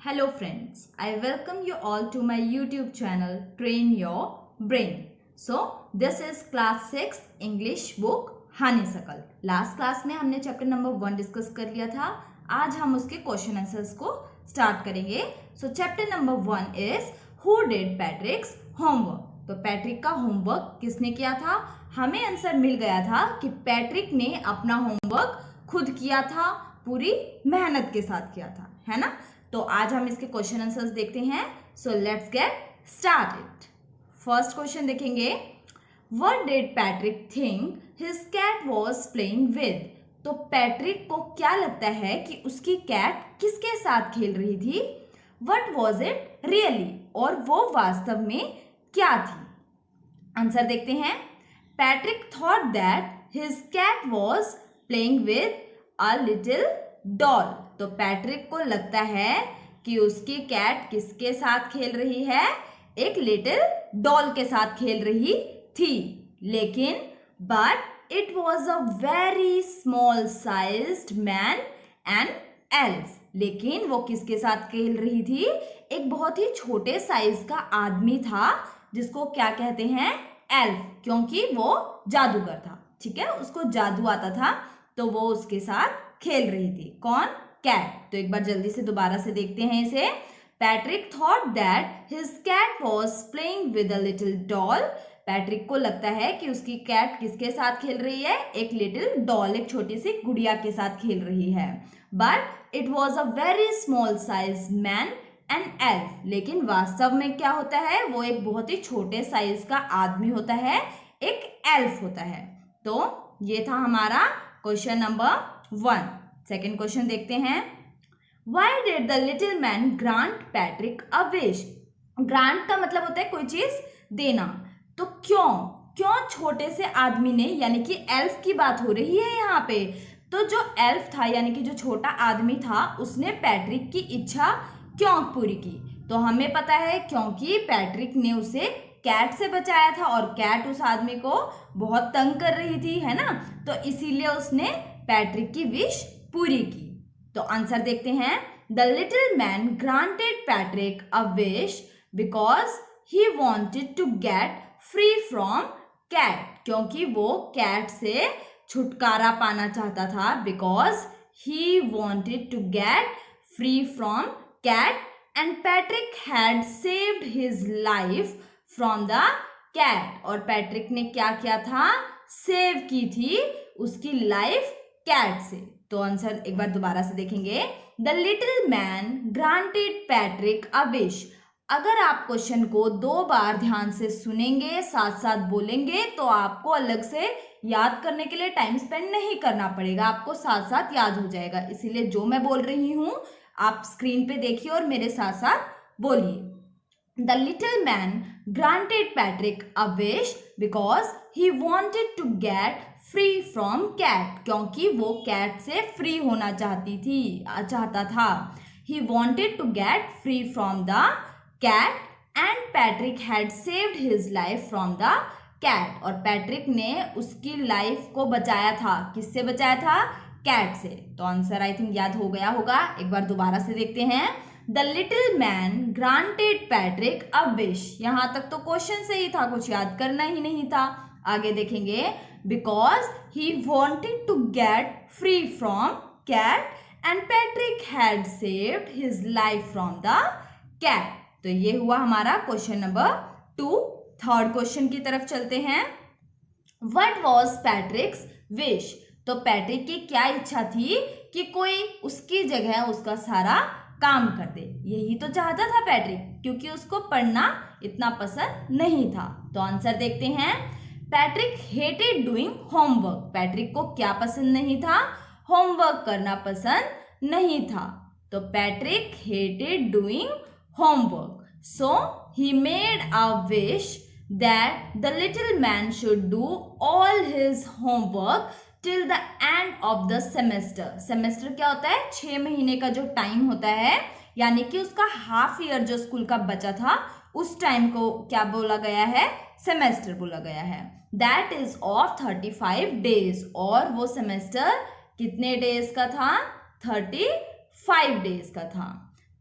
Hello friends, I welcome you all to my YouTube channel Train Your Brain. So this is class 6 English book Honeysuckle. Last class में हमने chapter number 1 discuss कर लिया था. आज हम उसके question answers को स्टार्ट करेंगे. सो chapter number 1 is who did पैट्रिक्स homework. तो पैट्रिक का होमवर्क किसने किया था? हमें आंसर मिल गया था कि पैट्रिक ने अपना होमवर्क खुद किया था, पूरी मेहनत के साथ किया था, है ना. तो आज हम इसके क्वेश्चन आंसर्स देखते हैं. So let's get started. First question देखेंगे. What did Patrick think his cat was playing with. तो पैट्रिक को क्या लगता है कि उसकी कैट किसके साथ खेल रही थी? What was it really. और वो वास्तव में क्या थी? आंसर देखते हैं. Patrick thought that his cat was playing with a little doll. तो पैट्रिक को लगता है कि उसकी कैट किसके साथ खेल रही है? एक लिटिल डॉल के साथ खेल रही थी. लेकिन but it was a very small sized man and elf. लेकिन वो किसके साथ खेल रही थी? एक बहुत ही छोटे साइज का आदमी था जिसको क्या कहते हैं? एल्फ. क्योंकि वो जादूगर था. ठीक है, उसको जादू आता था, तो वो उसके साथ खेल रही थी. कौन? कैट. तो एक बार जल्दी से दोबारा से देखते हैं इसे. Patrick thought that his cat was playing with a little doll. Patrick को लगता है कि उसकी कैट किसके साथ खेल रही है? एक लिटिल डॉल, एक छोटी सी गुड़िया के साथ खेल रही है. But it was a very small size man and elf. लेकिन वास्तव में क्या होता है? वो एक बहुत ही छोटे साइज का आदमी होता है, एक एल्फ होता है. तो ये था हमारा क्वेश्चन नंबर 1. सेकेंड क्वेश्चन देखते हैं. Why did the little man grant Patrick a wish. Grant का मतलब होता है कोई चीज देना. तो क्यों छोटे से आदमी ने, यानी कि एल्फ की बात हो रही है यहाँ पे, तो जो एल्फ था यानी कि जो छोटा आदमी था, उसने पैट्रिक की इच्छा क्यों पूरी की? तो हमें पता है क्योंकि पैट्रिक ने उसे कैट से बचाया था और कैट उस आदमी को बहुत तंग कर रही थी, है ना. तो इसीलिए उसने पैट्रिक की विश पूरी की. तो आंसर देखते हैं. The little man granted Patrick a wish because he wanted to get free from cat. क्योंकि वो कैट से छुटकारा पाना चाहता था. Because he wanted to get free from cat and Patrick had saved his life from the cat. और Patrick ने क्या किया था? सेव की थी उसकी लाइफ कैट से. तो आंसर एक बार दोबारा से देखेंगे. The little man granted Patrick a wish. अगर आप क्वेश्चन को 2 बार ध्यान से सुनेंगे, साथ साथ बोलेंगे, तो आपको अलग से याद करने के लिए टाइम स्पेंड नहीं करना पड़ेगा. आपको साथ साथ याद हो जाएगा. इसीलिए जो मैं बोल रही हूं आप स्क्रीन पे देखिए और मेरे साथ साथ बोलिए. The little man granted Patrick a wish because he wanted to get free from cat. क्योंकि वो कैट से फ्री होना चाहता था. He wanted to get free from the cat and Patrick had saved his life from the cat. और Patrick ने उसकी life को बचाया था. किससे बचाया था? कैट से. तो आंसर आई थिंक याद हो गया होगा. एक बार दोबारा से देखते हैं. The little man granted Patrick a wish. यहां तक तो क्वेश्चन से ही था, कुछ याद करना ही नहीं था. आगे देखेंगे. Because he wanted to get free from cat and Patrick had saved his life from the cat. तो ये हुआ हमारा क्वेश्चन नंबर 2. थर्ड क्वेश्चन की तरफ चलते हैं. What was पैट्रिक्स wish. तो पैट्रिक की क्या इच्छा थी? कि कोई उसकी जगह उसका सारा काम कर दे. यही तो चाहता था पैट्रिक, क्योंकि उसको पढ़ना इतना पसंद नहीं था. तो आंसर देखते हैं. Patrick hated doing homework. Patrick को क्या पसंद नहीं था? होमवर्क करना पसंद नहीं था. तो Patrick hated doing homework. So he made a wish that the little man should do all his homework till the end of the semester. Semester क्या होता है? 6 महीने का जो टाइम होता है, यानी कि उसका हाफ ईयर जो स्कूल का बचा था, उस टाइम को क्या बोला गया है? सेमेस्टर बोला गया है. That is of 35 days. और वो सेमेस्टर कितने डेज का था? 35 डेज का था.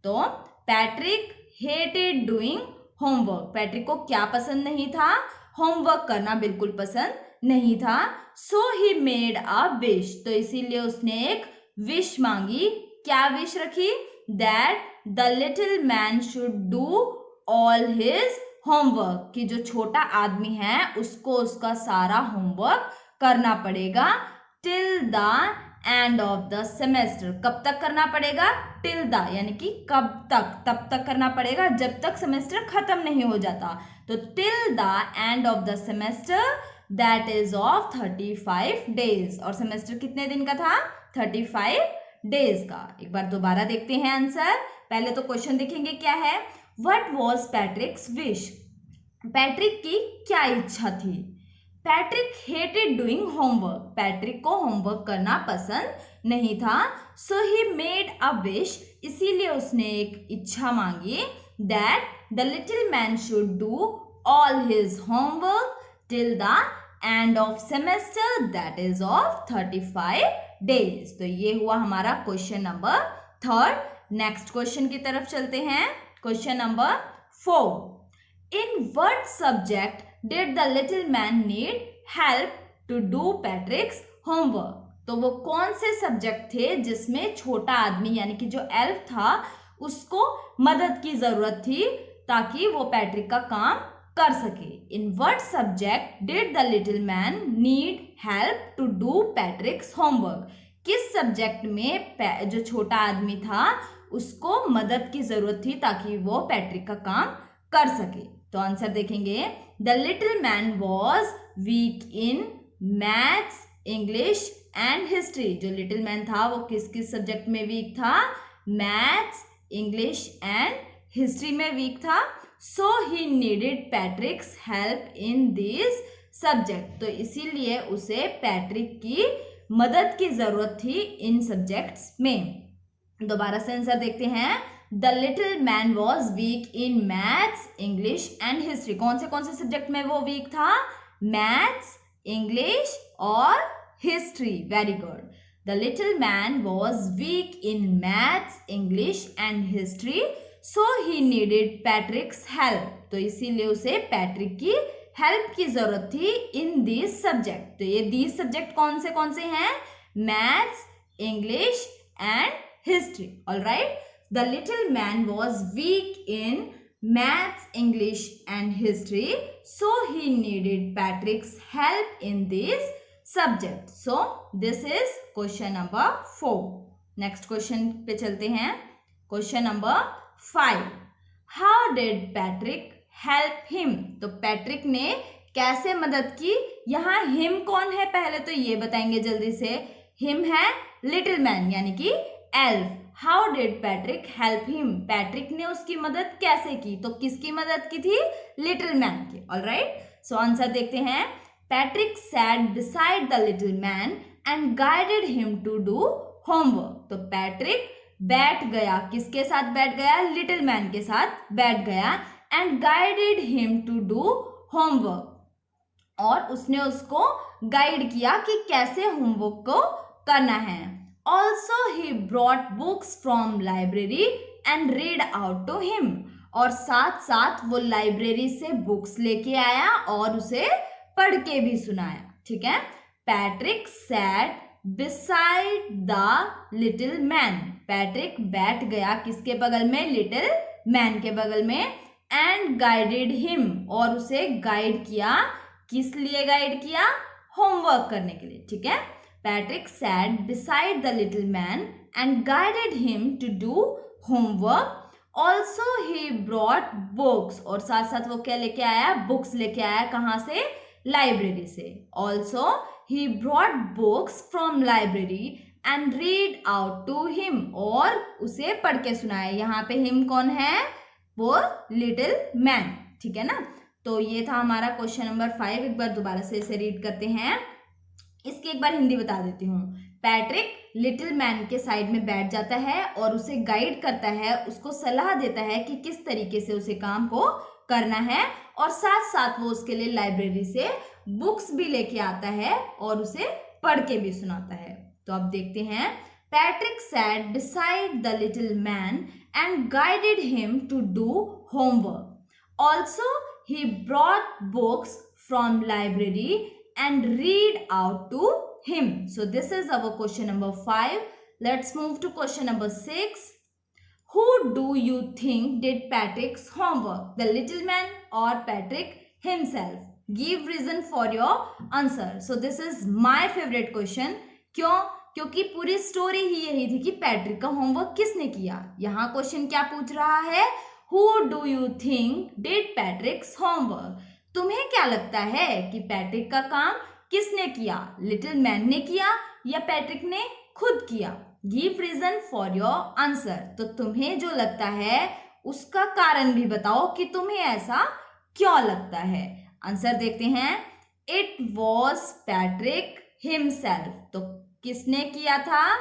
तो Patrick hated doing homework. Patrick को क्या पसंद नहीं था? होमवर्क करना बिल्कुल पसंद नहीं था। So he made a wish, तो इसीलिए उसने एक विश मांगी। क्या विश रखी? That the little man should do all his homework, कि जो छोटा आदमी है उसको उसका सारा होमवर्क करना पड़ेगा till the end of the semester. कब तक करना पड़ेगा? टिल द यानी कि कब तक, तब तक करना पड़ेगा जब तक सेमेस्टर खत्म नहीं हो जाता। तो till the end of the semester that is of 35 days. और सेमेस्टर कितने दिन का था? 35 डेज का। एक बार दोबारा देखते हैं आंसर। पहले तो क्वेश्चन देखेंगे क्या है। What was पैट्रिक्स wish? पैट्रिक की क्या इच्छा थी? Patrick hated doing homework, Patrick को होमवर्क करना पसंद नहीं था। So he made a wish, इसीलिए उसने एक इच्छा मांगी that the little man should do all his homework till the end of semester that is of 35 days. तो ये हुआ हमारा क्वेश्चन नंबर 3। नेक्स्ट क्वेश्चन की तरफ चलते हैं। Question number 4, in what subject did the little man need help to do Patrick's homework? तो वो कौन से सब्जेक्ट थे जिसमें छोटा आदमी यानी कि जो एल्फ था उसको मदद की जरूरत थी ताकि वो पैट्रिक का काम कर सके। इन what subject did the little man need help to do Patrick's homework? किस सब्जेक्ट में जो छोटा आदमी था उसको मदद की जरूरत थी ताकि वो पैट्रिक का काम कर सके। तो आंसर देखेंगे। The little man was weak in maths, English and history. जो लिटिल मैन था वो किस किस सब्जेक्ट में वीक था? मैथ्स, इंग्लिश एंड हिस्ट्री में वीक था। So he needed Patrick's help in this subject, तो इसीलिए उसे पैट्रिक की मदद की जरूरत थी इन सब्जेक्ट्स में। दोबारा से आंसर देखते हैं। The little man was weak in maths, English and history. कौन से सब्जेक्ट में वो वीक था? मैथ्स, इंग्लिश और history. Very good. The little man was weak in maths, English and history, so he needed Patrick's help, तो इसीलिए उसे Patrick की हेल्प की जरूरत थी इन दीज सब्जेक्ट। तो ये दीज सब्जेक्ट कौन से हैं? Maths, English and history. Alright. The little man was weak in maths, English and history, so he needed Patrick's help in this subject. So this is question number 4. Next question पे चलते हैं। Question number 5. How did Patrick help him? तो Patrick ने कैसे मदद की? यहाँ him कौन है पहले तो ये बताएंगे जल्दी से। him है लिटिल मैन यानी कि elf. How did Patrick help him? Patrick ने उसकी मदद कैसे की? तो किसकी मदद की थी? लिटिल मैन की। ऑलराइट। सो आंसर देखते हैं। Patrick sat beside the little man and guided him to do homework. तो पैट्रिक बैठ गया, किसके साथ बैठ गया? लिटिल मैन के साथ बैठ गया। And guided him to do homework, और उसने उसको गाइड किया कि कैसे होमवर्क को करना है। Also he brought books from library and read out to him, और साथ साथ वो लाइब्रेरी से बुक्स लेके आया और उसे पढ़ के भी सुनाया। ठीक है। Patrick sat beside the little man, Patrick बैठ गया किसके बगल में? लिटिल मैन के बगल में। एंड गाइडेड हिम, और उसे गाइड किया। किस लिए गाइड किया? होमवर्क करने के लिए। ठीक है। Patrick sat beside the little man and guided him to do homework. Also he brought books, और साथ साथ वो क्या लेके आया? बुक्स लेके आया। कहाँ से? लाइब्रेरी से। Also he brought books from library and read out to him, और उसे पढ़ के सुनाया। यहाँ पे him कौन है? वो लिटिल मैन। ठीक है ना। तो ये था हमारा क्वेश्चन नंबर 5। एक बार दोबारा से इसे रीड करते हैं। इसकी एक बार हिंदी बता देती हूँ। पैट्रिक लिटिल मैन के साइड में बैठ जाता है और उसे गाइड करता है, उसको सलाह देता है कि किस तरीके से उसे काम को करना है, और साथ साथ वो उसके लिए लाइब्रेरी से बुक्स भी लेके आता है और उसे पढ़ के भी सुनाता है। तो अब देखते हैं। Patrick sat beside the little man and guided him to do homework. Also, he brought books from library and read out to him. So this is our question number 5. Let's move to question number 6. Who do you think did Patrick's homework? The little man or Patrick himself? Give reason for your answer. So this is my favorite question. क्यों? क्योंकि पूरी story ही यही थी कि Patrick का homework किसने किया. यहाँ क्वेश्चन क्या पूछ रहा है? Who do you think did Patrick's homework? तुम्हें क्या लगता है कि पैट्रिक का काम किसने किया? लिटिल मैन ने किया या पैट्रिक ने खुद किया? Give reason for your answer. तो तुम्हें जो लगता है उसका कारण भी बताओ कि तुम्हें ऐसा क्यों लगता है. आंसर देखते हैं. It was Patrick himself. तो किसने किया था?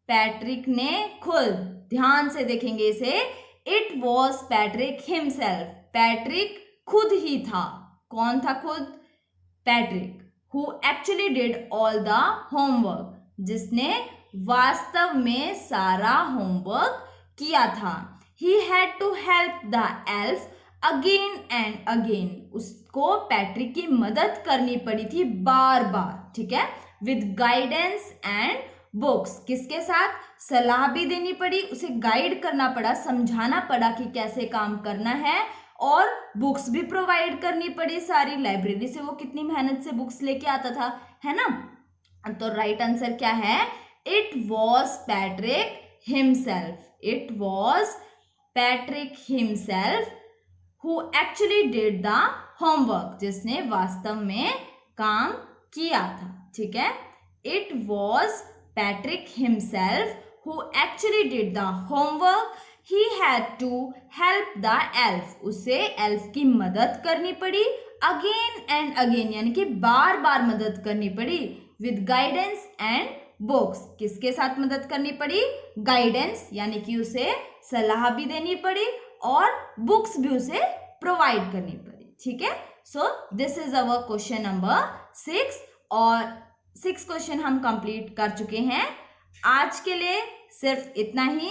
पैट्रिक ने खुद. ध्यान से देखेंगे इसे. It was Patrick himself. Patrick खुद ही था. कौन था खुद? Patrick. Who actually did all the homework. जिसने वास्तव में सारा होमवर्क किया था. He had to help the elf again and again. उसको पैट्रिक की मदद करनी पड़ी थी बार बार. ठीक है. With guidance and books. किसके साथ? सलाह भी देनी पड़ी, उसे गाइड करना पड़ा, समझाना पड़ा कि कैसे काम करना है, और बुक्स भी प्रोवाइड करनी पड़ी सारी. लाइब्रेरी से वो कितनी मेहनत से बुक्स लेके आता था, है ना. तो राइट आंसर क्या है? It was Patrick himself. It was Patrick himself who actually did the homework. जिसने वास्तव में काम किया था. ठीक है. It was Patrick himself who actually did the homework. He had to help the elf. उसे एल्फ की मदद करनी पड़ी. अगेन एंड अगेन यानी कि बार बार मदद करनी पड़ी. With guidance and books. किसके साथ मदद करनी पड़ी? गाइडेंस यानी कि उसे सलाह भी देनी पड़ी और बुक्स भी उसे प्रोवाइड करनी पड़ी. ठीक है. So this is our question number 6 और 6 क्वेश्चन हम कंप्लीट कर चुके हैं. आज के लिए सिर्फ इतना ही.